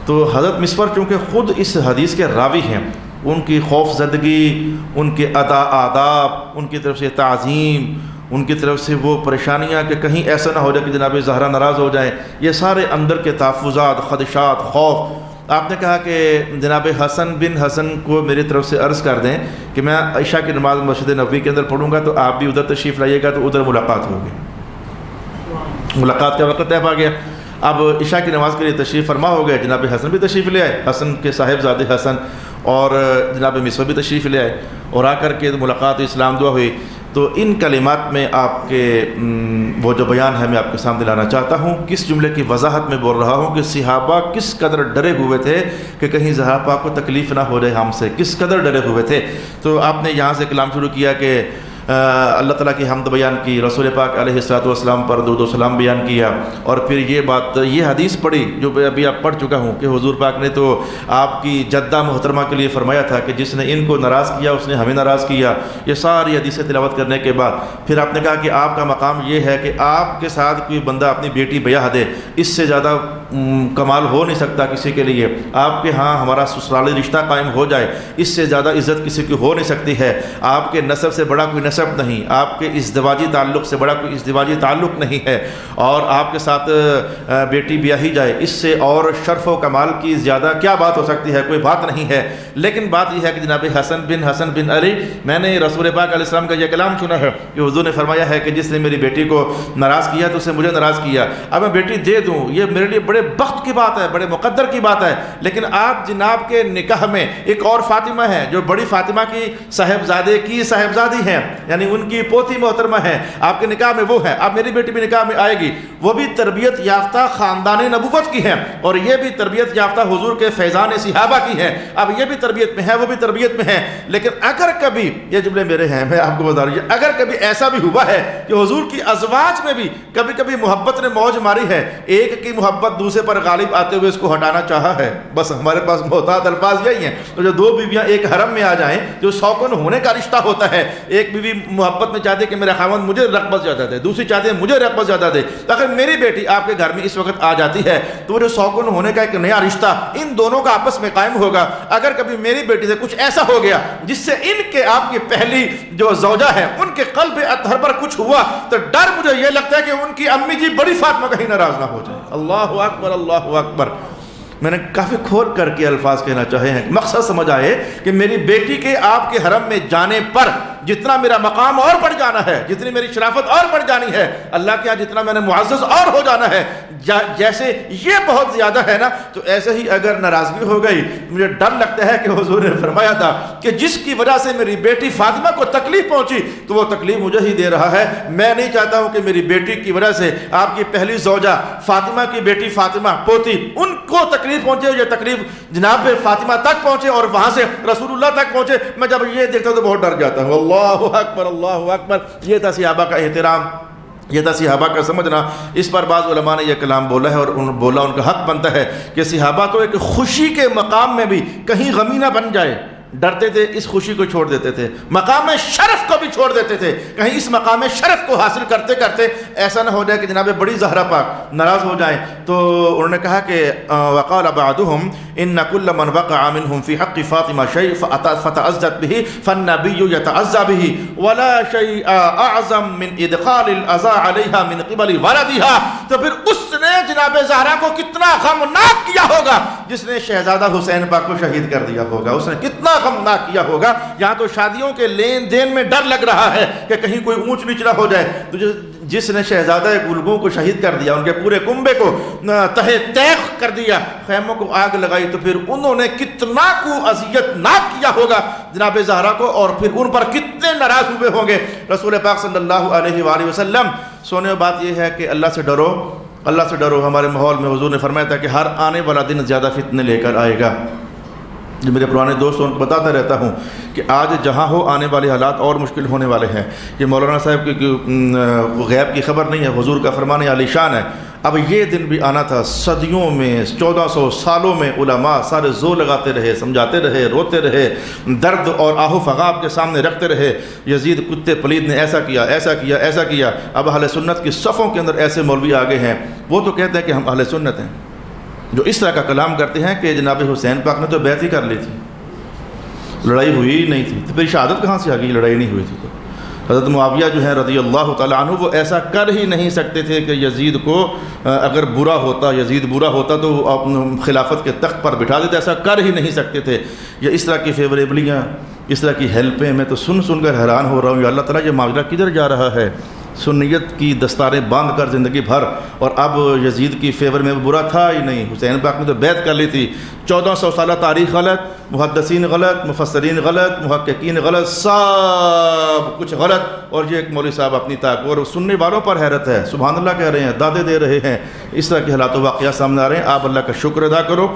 تو حضرت مسور چونکہ خود اس حدیث کے راوی ہیں، ان کی خوف زدگی، ان کے آداب، ان کی طرف سے تعظیم، ان کی طرف سے وہ پریشانیاں کہ کہیں ایسا نہ ہو جائے کہ جناب زہرا ناراض ہو جائیں، یہ سارے اندر کے تحفظات، خدشات، خوف۔ آپ نے کہا کہ جناب حسن بن حسن کو میری طرف سے عرض کر دیں کہ میں عشاء کی نماز مسجد نبوی کے اندر پڑھوں گا، تو آپ بھی ادھر تشریف لائیے گا، تو ادھر ملاقات ہوگی۔ ملاقات کا وقت طے پا گیا، اب عشاء کی نماز کے لیے تشریف فرما ہو گئے۔ جناب حسن بھی تشریف لے آئے، حسن کے صاحبزادے حسن، اور جناب مسور بھی تشریف لے آئے، اور آ کر کے ملاقات اسلام دعا ہوئی۔ تو ان کلمات میں آپ کے وہ جو بیان ہے میں آپ کے سامنے لانا چاہتا ہوں، کس جملے کی وضاحت میں بول رہا ہوں کہ صحابہ کس قدر ڈرے ہوئے تھے کہ کہیں زہرا پاک کو تکلیف نہ ہو جائے ہم سے، کس قدر ڈرے ہوئے تھے۔ تو آپ نے یہاں سے کلام شروع کیا کہ اللہ تعالیٰ کی حمد بیان کی، رسول پاک علیہ الصلوۃ والسلام پر درود و سلام بیان کیا، اور پھر یہ حدیث پڑھی جو ابھی آپ پڑھ چکا ہوں کہ حضور پاک نے تو آپ کی جدہ محترمہ کے لیے فرمایا تھا کہ جس نے ان کو ناراض کیا اس نے ہمیں ناراض کیا۔ یہ ساری حدیثیں تلاوت کرنے کے بعد پھر آپ نے کہا کہ آپ کا مقام یہ ہے کہ آپ کے ساتھ کوئی بندہ اپنی بیٹی بیاہ دے، اس سے زیادہ کمال ہو نہیں سکتا کسی کے لیے۔ آپ کے ہاں ہمارا سسرالی رشتہ قائم ہو جائے، اس سے زیادہ عزت کسی کی ہو نہیں سکتی ہے۔ آپ کے نسب سے بڑا کوئی نسب نہیں، آپ کے ازدواجی تعلق سے بڑا کوئی ازدواجی تعلق نہیں ہے، اور آپ کے ساتھ بیٹی بیاہی جائے، اس سے اور شرف و کمال کی زیادہ کیا بات ہو سکتی ہے؟ کوئی بات نہیں ہے۔ لیکن بات یہ ہے کہ جناب حسن بن علی، میں نے رسول پاک علیہ السلام کا یہ کلام سنا ہے کہ حضور نے فرمایا ہے کہ جس نے میری بیٹی کو ناراض کیا تو اسے مجھے ناراض کیا، اب میں بیٹی دے دوں، یہ میرے لیے بڑے بخت کی بات ہے، بڑے مقدر کی بات ہے۔ لیکن آپ جناب کے نکاح میں ایک اور فاطمہ ہے جو بڑی فاطمہ کی صاحبزادے کی صاحبزادی ہیں، یعنی ان کی پوتی محترمہ ہے، آپ کے نکاح میں وہ ہے، اب میری بیٹی بھی نکاح میں آئے گی، وہ بھی تربیت یافتہ خاندان نبوت کی ہے، اور یہ بھی تربیت یافتہ حضور کے فیضان صحابہ کی ہے، اب یہ بھی تربیت میں ہے، وہ بھی تربیت میں ہے۔ لیکن اگر کبھی، یہ جملے میرے ہیں، میں آپ کو بتا رہا ہوں، اگر کبھی ایسا بھی ہوا ہے کہ حضور کی ازواج میں بھی کبھی کبھی محبت نے موج ماری ہے، ایک کی محبت دوسرے پر غالب آتے ہوئے اس کو ہٹانا چاہا ہے، بس ہمارے پاس محتاط الفاظ یہی ہیں، تو جو دو بیویاں ایک حرم میں آ جائیں، جو سوکن ہونے کا رشتہ ہوتا ہے، ایک بیوی محبت میں چاہتے کہ میرا خاوند مجھے رغبت زیادہ دے، دوسری چاہتے ہیں مجھے رغبت زیادہ دے، تو اگر میری بیٹی آپ کے گھر میں اس وقت آ جاتی ہے تو وہ جو سوکن ہونے کا ایک نیا رشتہ ان دونوں کا آپس میں قائم ہوگا۔ اگر کبھی میری بیٹی سے کچھ ایسا ہو گیا جس سے ان کے آپ کی پہلی جو زوجہ ہے ان کے قلب اطہر پر کچھ ہوا، تو ڈر مجھے یہ لگتا ہے کہ ان کی امی جی بڑی فاطمہ کہیں ناراض نہ ہو جائے۔ اللہ اکبر، اللہ اکبر۔ میں نے کافی کھول کر کے الفاظ کہنا چاہے ہیں، مقصد سمجھ آئے کہ میری بیٹی کے آپ کے حرم میں جانے پر جتنا میرا مقام اور بڑھ جانا ہے، جتنی میری شرافت اور بڑھ جانی ہے، اللہ کے ہاں جتنا میں نے معزز اور ہو جانا ہے، جیسے یہ بہت زیادہ ہے نا، تو ایسے ہی اگر ناراضگی ہو گئی، مجھے ڈر لگتا ہے کہ حضور نے فرمایا تھا کہ جس کی وجہ سے میری بیٹی فاطمہ کو تکلیف پہنچی تو وہ تکلیف مجھے ہی دے رہا ہے۔ میں نہیں چاہتا ہوں کہ میری بیٹی کی وجہ سے آپ کی پہلی زوجہ فاطمہ کی بیٹی فاطمہ پوتی ان کو تکلیف پہنچے، یہ تکلیف جناب فاطمہ تک پہنچے اور وہاں سے رسول اللہ تک پہنچے۔ میں جب یہ دیکھتا ہوں تو بہت ڈر جاتا ہوں۔ اللہ اکبر، اللہ اکبر۔ یہ تھا صحابہ کا احترام، یہ تھا صحابہ کا سمجھنا۔ اس پر بعض علماء نے یہ کلام بولا ہے اور ان کا حق بنتا ہے کہ صحابہ تو ایک خوشی کے مقام میں بھی کہیں غمی نہ بن جائے، ڈرتے تھے، اس خوشی کو چھوڑ دیتے تھے، مقام شرف کو بھی چھوڑ دیتے تھے، کہیں اس مقام شرف کو حاصل کرتے کرتے ایسا نہ ہو جائے کہ جناب بڑی زہرا پاک ناراض ہو جائیں۔ تو انہوں نے کہا کہ وقال بعضهم ان كل من وقع منهم في حق فاطمہ شيء فتعزت به فالنبي يتعزى به ولا شيء اعظم من ادخال الاذى عليها من قبل ولدها۔ تو پھر اس نے جناب زہرا کو کتنا غمناک کیا ہوگا جس نے شہزادہ حسین پاک کو شہید کر دیا ہوگا، اس نے کتنا غمناک کیا ہوگا۔ یہاں تو شادیوں کے لین دین میں ڈر لگ رہا ہے کہ کہیں کوئی اونچ نیچ نہ ہو جائے، تو جس نے شہزادہ گلگوں کو شہید کر دیا، ان کے پورے کنبے کو تہہ تیغ کر دیا، خیموں کو آگ لگائی، تو پھر انہوں نے کتنا کو اذیت ناک کیا ہوگا جناب زہرا کو، اور پھر ان پر کتنے ناراض ہوئے ہوں گے۔ رسول پاک صلی اللہ علیہ وآلہ وسلم سونے بات یہ ہے کہ اللہ سے ڈرو، اللہ سے ڈرو۔ ہمارے ماحول میں حضور نے فرمایا تھا کہ ہر آنے والا دن زیادہ فتنے لے کر آئے گا۔ جو میرے پرانے دوست ان کو بتاتا رہتا ہوں کہ آج جہاں ہو آنے والے حالات اور مشکل ہونے والے ہیں۔ یہ مولانا صاحب کی غیب کی خبر نہیں ہے، حضور کا فرمان عالی شان ہے۔ اب یہ دن بھی آنا تھا، صدیوں میں 1400 سالوں میں علماء سارے زور لگاتے رہے، سمجھاتے رہے، روتے رہے، درد اور آہ و فغان کے سامنے رکھتے رہے، یزید کتے پلید نے ایسا کیا، ایسا کیا، ایسا کیا۔ اب اہل سنت کی صفوں کے اندر ایسے مولوی آگے ہیں، وہ تو کہتے ہیں کہ ہم اہل سنت ہیں، جو اس طرح کا کلام کرتے ہیں کہ جناب حسین پاک نے تو بیعت ہی کر لی تھی، لڑائی ہوئی ہی نہیں تھی، تو پھر شہادت کہاں سے آ گئی؟ لڑائی نہیں ہوئی تھی۔ تو حضرت معاویہ جو ہیں رضی اللہ تعالیٰ عنہ، وہ ایسا کر ہی نہیں سکتے تھے کہ یزید کو اگر برا ہوتا، یزید برا ہوتا تو خلافت کے تخت پر بٹھا دیتے، ایسا کر ہی نہیں سکتے تھے۔ یہ اس طرح کی فیوریبلیاں، اس طرح کی ہیلپیں میں تو سن کر حیران ہو رہا ہوں، یا اللہ تعالیٰ یہ معاملہ کدھر جا رہا ہے؟ سنیت کی دستاریں باندھ کر زندگی بھر، اور اب یزید کی فیور میں برا تھا ہی نہیں، حسین پاک نے تو بیعت کر لی تھی۔ 1400 سالہ تاریخ غلط، محدثین غلط، مفسرین غلط، محققین غلط، سب کچھ غلط، اور یہ ایک مولوی صاحب اپنی طاقت، اور سننے والوں پر حیرت ہے، سبحان اللہ کہہ رہے ہیں، دادے دے رہے ہیں، اس طرح کے حالات و واقعات سامنے آ رہے ہیں۔ آپ اللہ کا شکر ادا کرو،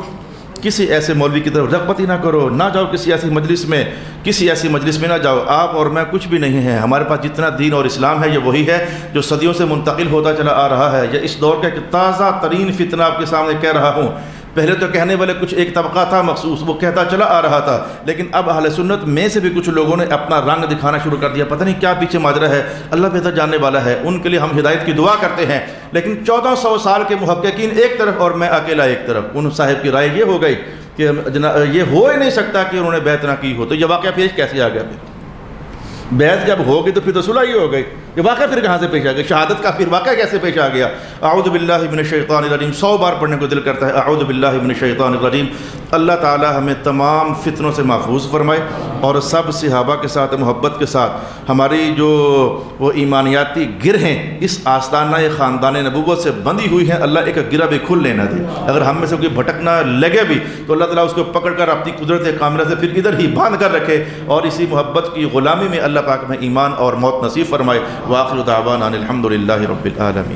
کسی ایسے مولوی کی طرف رغبت ہی نہ کرو، نہ جاؤ کسی ایسی مجلس میں نہ جاؤ۔ آپ اور میں کچھ بھی نہیں ہیں، ہمارے پاس جتنا دین اور اسلام ہے یہ وہی ہے جو صدیوں سے منتقل ہوتا چلا آ رہا ہے۔ یہ اس دور کا ایک تازہ ترین فتنہ آپ کے سامنے کہہ رہا ہوں۔ پہلے تو کہنے والے کچھ ایک طبقہ تھا مخصوص، وہ کہتا چلا آ رہا تھا، لیکن اب اہل سنت میں سے بھی کچھ لوگوں نے اپنا رنگ دکھانا شروع کر دیا۔ پتہ نہیں کیا پیچھے ماجرا ہے، اللہ بہتر جاننے والا ہے، ان کے لیے ہم ہدایت کی دعا کرتے ہیں۔ لیکن 1400 سال کے محققین ایک طرف اور میں اکیلا ایک طرف، ان صاحب کی رائے یہ ہو گئی کہ یہ ہو ہی نہیں سکتا کہ انہوں نے بیعت نہ کی ہو، تو یہ واقعہ پیش کیسے آ گیا؟ پھر بیعت جب ہوگی تو پھر تو صلح ہی ہو گئی، یہ واقعہ پھر کہاں سے پیش آ گیا؟ شہادت کا پھر واقعہ کیسے پیش آ گیا؟ اعوذ باللہ من الشیطان الرجیم 100 بار پڑھنے کو دل کرتا ہے، اعوذ باللہ من الشیطان الرجیم۔ اللہ تعالی ہمیں تمام فتنوں سے محفوظ فرمائے، اور سب صحابہ کے ساتھ محبت کے ساتھ ہماری جو وہ ایمانیاتی گرہیں اس آستانہ خاندان نبوت سے بندھی ہوئی ہیں، اللہ ایک گرہ بھی کھل لینا دے۔ اگر ہم میں سے کوئی بھٹکنا لگے بھی تو اللہ تعالیٰ اس کو پکڑ کر اپنی قدرت کاملہ سے پھر ادھر ہی باندھ کر رکھے، اور اسی محبت کی غلامی میں اللہ پاک میں ایمان اور موت نصیب فرمائے۔ وآخر دعوانا الحمد للہ رب العالمین۔